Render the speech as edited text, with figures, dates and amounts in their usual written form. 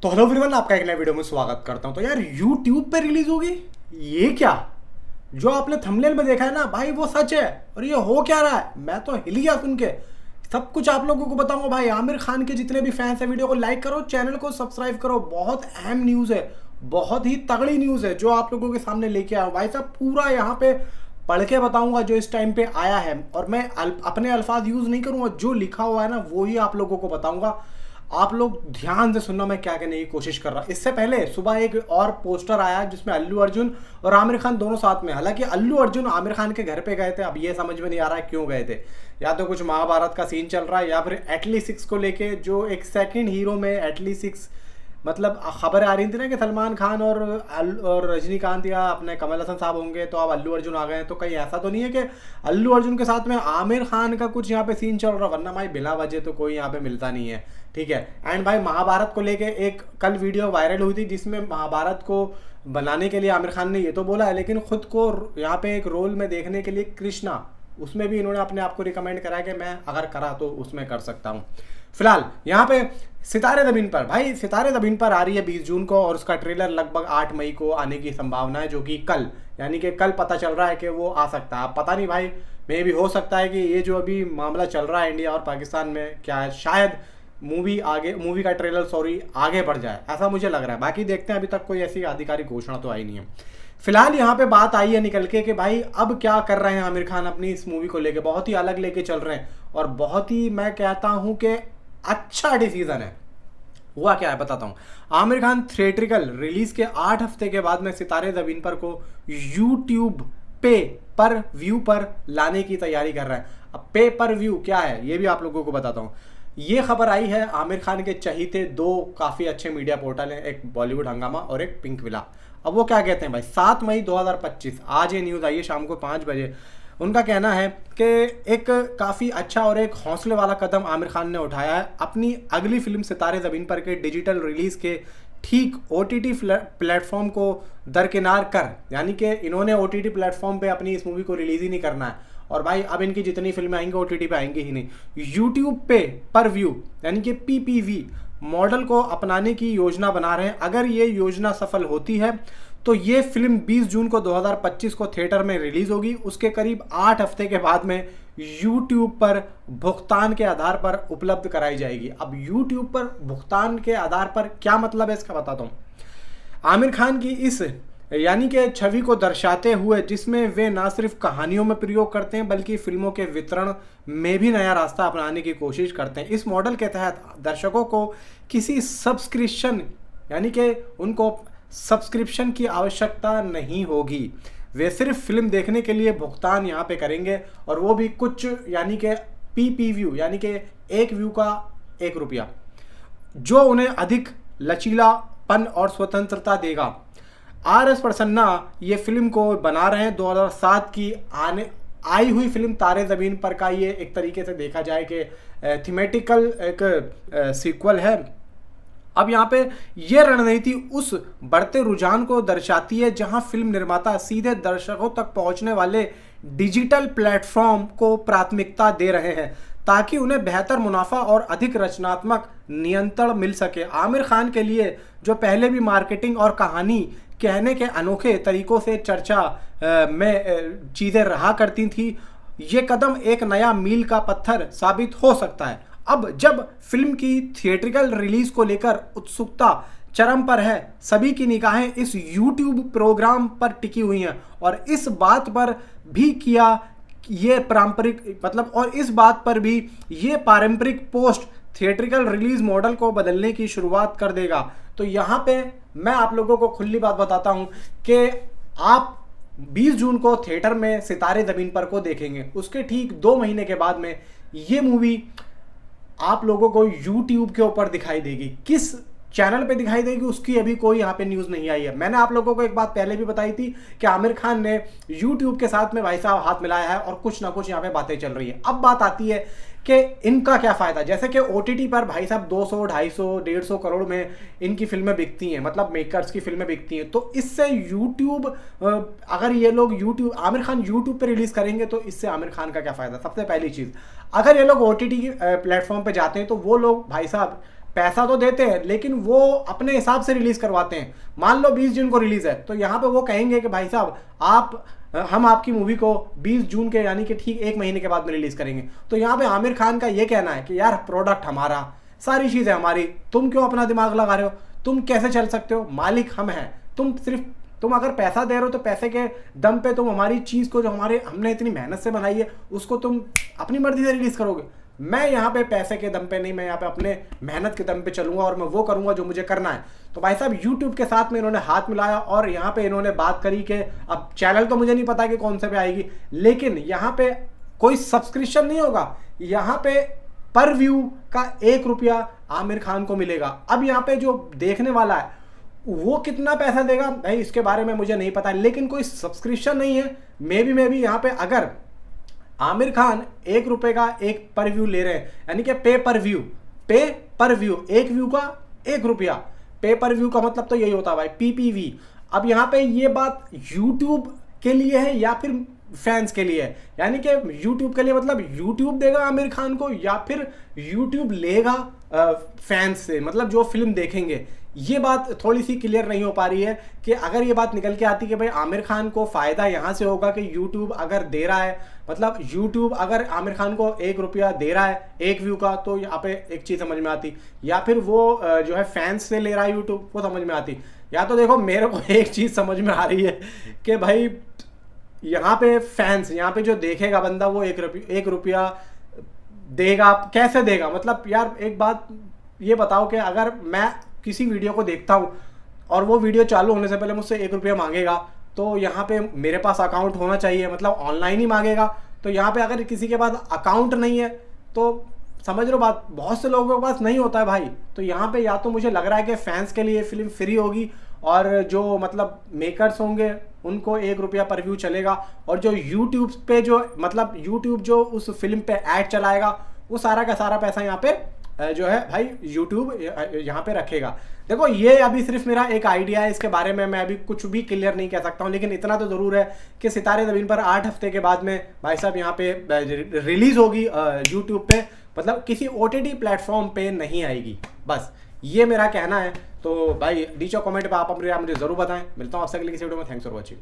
तो hello everyone, आपका एक नए वीडियो में स्वागत करता हूं। तो यार YouTube पे रिलीज होगी ये क्या? जो आपने थंबनेल में देखा है ना भाई, वो सच है। और ये हो क्या रहा है, मैं तो हिल गया सुन के। सब कुछ आप लोगों को बताऊंगा भाई। आमिर खान के जितने भी फैंस हैं, वीडियो को लाइक करो, चैनल को सब्सक्राइब करो। बहुत अहम न्यूज़ है, बहुत ही तगड़ी न्यूज़ है जो आप लोगों के सामने लेके आया हूं भाई साहब। पूरा यहाँ पे पढ़ के बताऊंगा जो इस टाइम पे आया है। और मैं अपने अल्फाज यूज़ नहीं करूंगा, जो लिखा हुआ है ना वो ही आप लोगों को बताऊंगा। आप लोग ध्यान से सुनना मैं क्या कहने की कोशिश कर रहा हूं। इससे पहले सुबह एक और पोस्टर आया जिसमें अल्लू अर्जुन और आमिर खान दोनों साथ में। हालांकि अल्लू अर्जुन आमिर खान के घर पे गए थे, अब ये समझ में नहीं आ रहा है क्यों गए थे। या तो कुछ महाभारत का सीन चल रहा है, या फिर एटली 6 को लेके, जो एक सेकंड हीरो में एटली 6, मतलब खबर आ रही थी ना कि सलमान खान और रजनीकांत या अपने कमल हसन साहब होंगे, तो अब अल्लू अर्जुन आ गए हैं। तो कहीं ऐसा तो नहीं है कि अल्लू अर्जुन के साथ में आमिर खान का कुछ यहाँ पे सीन चल रहा, वरना भाई बिला वजह तो कोई यहाँ पे मिलता नहीं है। ठीक है। एंड भाई महाभारत को लेके एक कल वीडियो वायरल हुई थी जिसमें महाभारत को बनाने के लिए आमिर खान ने ये तो बोला है, लेकिन खुद को यहाँ पे एक रोल में देखने के लिए कृष्णा, उसमें भी इन्होंने अपने आप को रिकमेंड करा कि मैं अगर करा तो उसमें कर सकता हूँ। फिलहाल यहाँ पे सितारे ज़मीन पर, भाई सितारे ज़मीन पर आ रही है 20 जून को, और उसका ट्रेलर लगभग 8 मई को आने की संभावना है, जो कि कल, यानी कि कल पता चल रहा है कि वो आ सकता है। अब पता नहीं भाई, मे भी हो सकता है कि ये जो अभी मामला चल रहा है इंडिया और पाकिस्तान में, क्या है, शायद मूवी का ट्रेलर आगे बढ़ जाए, ऐसा मुझे लग रहा है। बाकी देखते हैं, अभी तक कोई ऐसी आधिकारिक घोषणा तो आई नहीं है। फिलहाल यहाँ पे बात आई है निकल के कि भाई अब क्या कर रहे हैं आमिर खान अपनी इस मूवी को लेके, बहुत ही अलग लेके चल रहे हैं, और बहुत ही, मैं कहता हूँ कि अच्छा डिसीजन है। हुआ क्या है बताता हूँ। आमिर खान थिएट्रिकल रिलीज के 8 हफ्ते के बाद में सितारे ज़मीन पर को यूट्यूब पे पर व्यू पर लाने की तैयारी कर रहे हैं। अब पे पर व्यू क्या है ये भी आप लोगों को बताता हूँ। ये खबर आई है आमिर खान के चहीते दो काफ़ी अच्छे मीडिया पोर्टल हैं, एक बॉलीवुड हंगामा और एक पिंक विला। अब वो क्या कहते हैं भाई, 7 मई 2025, आज ये न्यूज़ आई है शाम को 5 बजे। उनका कहना है कि एक काफ़ी अच्छा और एक हौसले वाला कदम आमिर खान ने उठाया है अपनी अगली फिल्म सितारे ज़मीन पर के डिजिटल रिलीज़ के ठीक OTT प्लेटफॉर्म को दरकिनार कर, यानी कि इन्होंने OTT प्लेटफॉर्म पे अपनी इस मूवी को रिलीज़ ही नहीं करना है। और भाई अब इनकी जितनी फिल्में आएंगी OTT पे आएंगी ही नहीं, यूट्यूब पे पर व्यू यानी कि PPV मॉडल को अपनाने की योजना बना रहे हैं। अगर ये योजना सफल होती है तो ये फिल्म 20 जून को 2025 को थिएटर में रिलीज होगी। उसके करीब 8 हफ्ते के बाद में YouTube पर भुगतान के आधार पर उपलब्ध कराई जाएगी। अब YouTube पर भुगतान के आधार पर क्या मतलब है इसका बताता हूँ। आमिर खान की इस यानी कि छवि को दर्शाते हुए, जिसमें वे ना सिर्फ कहानियों में प्रयोग करते हैं बल्कि फिल्मों के वितरण में भी नया रास्ता अपनाने की कोशिश करते हैं। इस मॉडल के तहत दर्शकों को किसी सब्सक्रिप्शन यानी कि उनको सब्सक्रिप्शन की आवश्यकता नहीं होगी। वे सिर्फ फिल्म देखने के लिए भुगतान यहाँ पे करेंगे, और वो भी कुछ, यानी कि PPV यानी कि एक व्यू का 1 रुपया, जो उन्हें अधिक लचीलापन और स्वतंत्रता देगा। RS प्रसन्ना ये फिल्म को बना रहे हैं। 2007 की आई हुई फिल्म तारे ज़मीन पर का ये एक तरीके से देखा जाए कि थीमेटिकल एक सीक्वल है। अब यहाँ पे ये रणनीति उस बढ़ते रुझान को दर्शाती है जहां फिल्म निर्माता सीधे दर्शकों तक पहुंचने वाले डिजिटल प्लेटफॉर्म को प्राथमिकता दे रहे हैं ताकि उन्हें बेहतर मुनाफा और अधिक रचनात्मक नियंत्रण मिल सके। आमिर खान के लिए, जो पहले भी मार्केटिंग और कहानी कहने के अनोखे तरीकों से चर्चा में चीज़ें रहा करती थी, ये कदम एक नया मील का पत्थर साबित हो सकता है। अब जब फिल्म की थिएट्रिकल रिलीज को लेकर उत्सुकता चरम पर है, सभी की निगाहें इस YouTube प्रोग्राम पर टिकी हुई हैं, और इस बात पर भी ये पारंपरिक पोस्ट थिएट्रिकल रिलीज मॉडल को बदलने की शुरुआत कर देगा। तो यहाँ पे मैं आप लोगों को खुली बात बताता हूँ कि आप 20 जून को थिएटर में सितारे ज़मीन पर को देखेंगे, उसके ठीक 2 महीने के बाद में ये मूवी आप लोगों को YouTube के ऊपर दिखाई देगी। किस चैनल पे दिखाई देगी उसकी अभी कोई यहाँ पे न्यूज़ नहीं आई है। मैंने आप लोगों को एक बात पहले भी बताई थी कि आमिर खान ने YouTube के साथ में भाई साहब हाथ मिलाया है, और कुछ ना कुछ यहाँ पे बातें चल रही है। अब बात आती है कि इनका क्या फ़ायदा। जैसे कि OTT पर भाई साहब 200, 250, 150 करोड़ में इनकी फिल्में बिकती हैं, मतलब मेकर्स की फिल्में बिकती हैं। तो इससे YouTube, अगर ये लोग आमिर खान YouTube पे रिलीज़ करेंगे तो इससे आमिर खान का क्या फ़ायदा। सबसे पहली चीज़, अगर ये लोग OTT प्लेटफॉर्म पे जाते हैं तो वो लोग भाई साहब पैसा तो देते हैं लेकिन वो अपने हिसाब से रिलीज करवाते हैं। मान लो 20 जून को रिलीज है तो यहाँ पे वो कहेंगे कि भाई साहब हम आपकी मूवी को 20 जून के यानी कि ठीक 1 महीने के बाद में रिलीज करेंगे। तो यहाँ पे आमिर खान का ये कहना है कि यार प्रोडक्ट हमारा, सारी चीजें हमारी, तुम क्यों अपना दिमाग लगा रहे हो, तुम कैसे चल सकते हो, मालिक हम हैं, तुम अगर पैसा दे रहे हो तो पैसे के दम पे तुम हमारी चीज को जो हमने इतनी मेहनत से बनाई है उसको तुम अपनी मर्जी से रिलीज करोगे। मैं यहाँ पे पैसे के दम पे नहीं, मैं यहाँ पे अपने मेहनत के दम पे चलूंगा और मैं वो करूंगा जो मुझे करना है। तो भाई साहब यूट्यूब के साथ में इन्होंने हाथ मिलाया और यहाँ पे इन्होंने बात करी कि अब चैनल तो मुझे नहीं पता कि कौन से पे आएगी, लेकिन यहाँ पे कोई सब्सक्रिप्शन नहीं होगा, यहाँ पे पर व्यू का 1 रुपया आमिर खान को मिलेगा। अब यहाँ पे जो देखने वाला है वो कितना पैसा देगा भाई इसके बारे में मुझे नहीं पता, लेकिन कोई सब्सक्रिप्शन नहीं है। मे बी यहाँ पे अगर आमिर खान 1 रुपए का एक पर व्यू ले रहे हैं यानी कि पे पर व्यू, एक व्यू का 1 रुपया, पे पर व्यू का मतलब तो यही होता है भाई PPV। अब यहाँ पे ये बात YouTube के लिए है या फिर फैंस के लिए है, यानी कि YouTube के लिए मतलब YouTube देगा आमिर खान को या फिर YouTube लेगा फैंस से, मतलब जो फिल्म देखेंगे। ये बात थोड़ी सी क्लियर नहीं हो पा रही है कि अगर ये बात निकल के आती कि भाई आमिर खान को फायदा यहाँ से होगा कि YouTube अगर दे रहा है, मतलब YouTube अगर आमिर खान को 1 रुपया दे रहा है 1 व्यू का, तो यहाँ पे एक चीज़ समझ में आती, या फिर वो जो है फैंस से ले रहा है YouTube, वो समझ में आती। या तो देखो मेरे को एक चीज़ समझ में आ रही है कि भाई यहाँ पे फैंस, यहाँ पे जो देखेगा बंदा वो 1 रुपया देगा, कैसे देगा? मतलब यार एक बात ये बताओ कि अगर मैं किसी वीडियो को देखता हूँ और वो वीडियो चालू होने से पहले मुझसे 1 रुपया मांगेगा, तो यहाँ पे मेरे पास अकाउंट होना चाहिए, मतलब ऑनलाइन ही मांगेगा। तो यहाँ पे अगर किसी के पास अकाउंट नहीं है तो समझ लो बात, बहुत से लोगों के पास नहीं होता है भाई। तो यहाँ पे या तो मुझे लग रहा है कि फैंस के लिए फिल्म फ्री होगी और जो मतलब मेकर्स होंगे उनको 1 रुपया पर व्यू चलेगा, और जो यूट्यूब पे जो मतलब यूट्यूब जो उस फिल्म पे ऐड चलाएगा वो सारा का सारा पैसा यहाँ पे जो है भाई यूट्यूब यहाँ पे रखेगा। देखो ये अभी सिर्फ मेरा एक आइडिया है, इसके बारे में मैं अभी कुछ भी क्लियर नहीं कह सकता हूँ, लेकिन इतना तो ज़रूर है कि सितारे ज़मीन पर 8 हफ्ते के बाद में भाई साहब यहाँ पे रिलीज़ होगी यूट्यूब पे, मतलब किसी OTT प्लेटफॉर्म पे नहीं आएगी। बस ये मेरा कहना है। तो भाई नीचे कमेंट पे आप मुझे ज़रूर बताएं। मिलता हूँ आपसे अगले किसी वीडियो में। Thanks for watching.